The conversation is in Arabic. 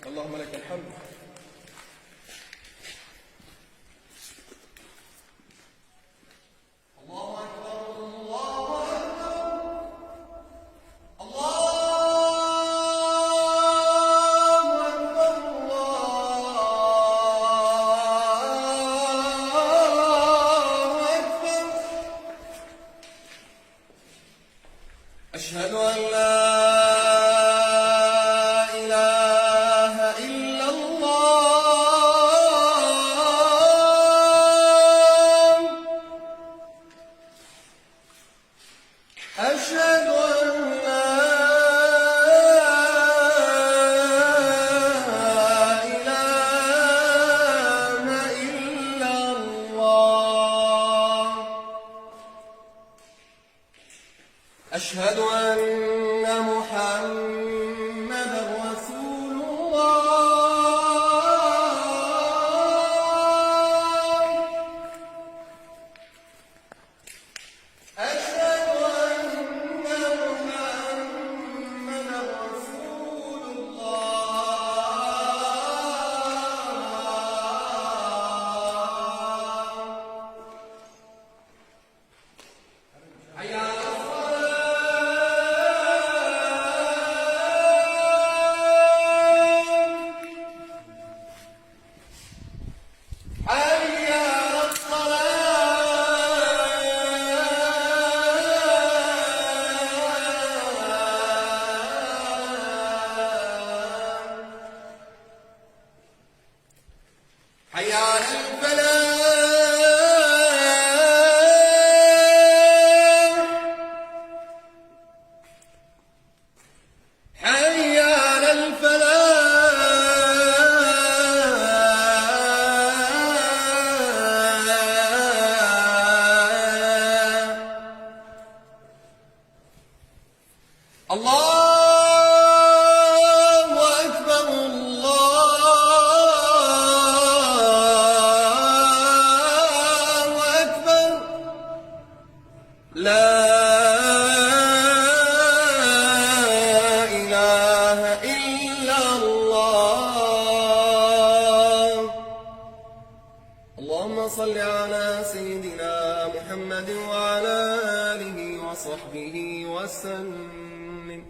اللهم لك الحمد. أشهد أن لا إله إلا الله. أشهد أن لا إله إلا الله. أشهد أن محمدا رسول الله. أشهد أن محمدا رسول الله. حي على حي على الفلاح. حي على الفلاح. الله أكبر. الله أكبر. لا إله إلا الله. اللهم صل على سيدنا محمد وعلى آله وصحبه وسلم.